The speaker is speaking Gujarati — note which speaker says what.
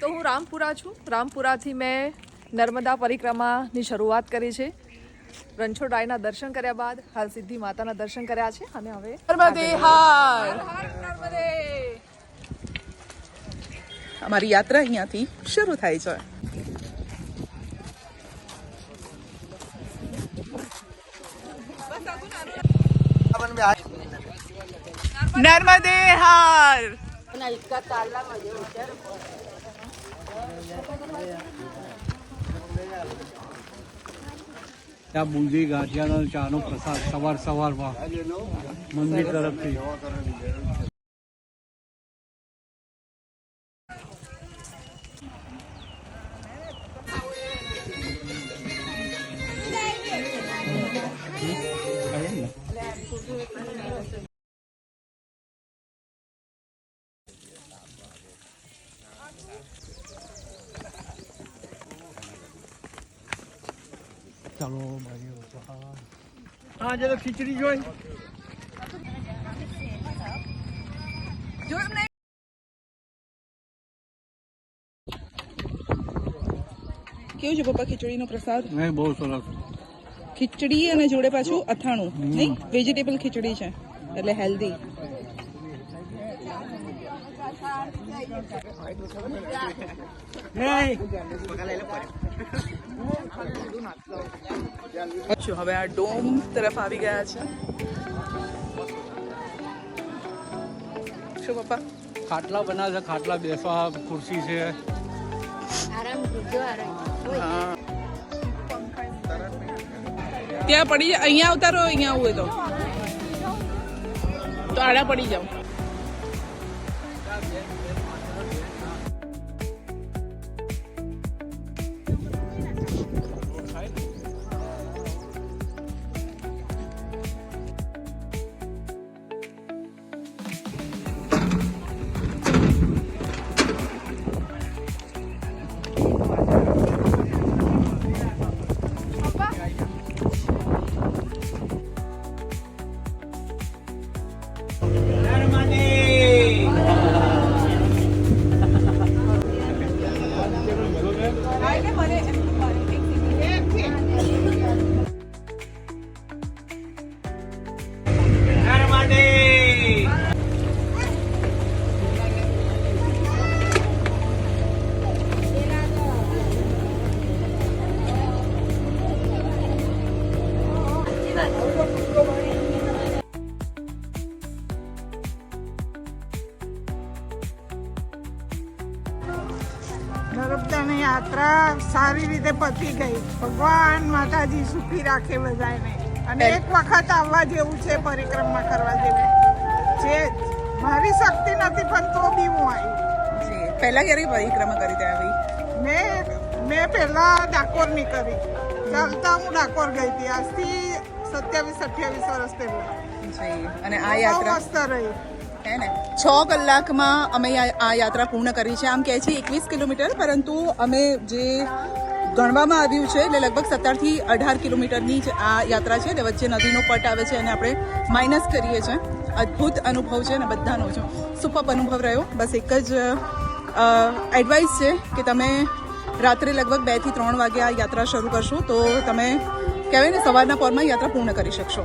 Speaker 1: તો હું રામપુરા છું. રામપુરાથી મેં નર્મદા પરિક્રમાની શરૂઆત કરી છે. રણછોડરાયના દર્શન કર્યા બાદ હાલ સિદ્ધિ માતાના દર્શન કર્યા છે અને હવે નર્મદે હાર નર્મદે.
Speaker 2: અમારી યાત્રા અહીંયાથી શરૂ થાય છે. नर्मदे हार.
Speaker 3: ત્યાં બુંદી ગાંઠિયાનો ચાનો પ્રસાદ સવારમાં મંદિર તરફથી. ચાલો હા જરા ખીચડી જોઈ
Speaker 2: કેવું છે પપ્પા ખીચડીનો પ્રસાદ?
Speaker 3: નહીં, બહુ સરસ.
Speaker 2: ખીચડી અને જોડે પાછું અથાણું. નહીં, વેજીટેબલ ખીચડી છે એટલે હેલ્ધી. હવે આ ડોમ તરફ આવી ગયા છે. શું પપ્પા?
Speaker 3: ખાટલા બનાવે છે, ખાટલા બેસવા ખુરશી છે.
Speaker 2: ત્યાં પડી જાય. અહીંયા આવતા રહો, અહીંયા આવું હોય તો આડા પડી જાવ.
Speaker 4: નર્મદાની યાત્રા સારી રીતે પતી ગઈ. ભગવાન માતાજી સુખી રાખે બધાને. અને એક વખત આવવા જેવું છે, પરિક્રમા કરવા જેવું છે. મારી શક્તિ નથી પણ તો બી હું આવી.
Speaker 2: પહેલા ક્યારે પરિક્રમા કરી ત્યાં આવી?
Speaker 4: મેં પહેલા ડાકોરની કરી. ચાલતા હું ડાકોર ગઈ હતી આજથી 27-28 વર્ષ પહેલા.
Speaker 2: અને આ યાત્રા
Speaker 4: મસ્ત રહી.
Speaker 2: હે ને 6 કલાકમાં અમે આ યાત્રા પૂર્ણ કરી છે. આમ કહે છે 21 કિલોમીટર, પરંતુ અમે જે ગણવામાં આવ્યું છે એટલે લગભગ 17 થી 18 કિલોમીટરની જ આ યાત્રા છે. વચ્ચે નદીનો પટ આવે છે અને આપણે માઇનસ કરીએ છીએ. અદ્ભુત અનુભવ છે અને બધાનો છે. સુપર અનુભવ રહ્યો. બસ એક જ એડવાઇસ છે કે તમે રાત્રે લગભગ 2 થી 3 વાગે આ યાત્રા શરૂ કરશો તો તમે કહેવાય ને સવારના પોરમાં યાત્રા પૂર્ણ કરી શકશો.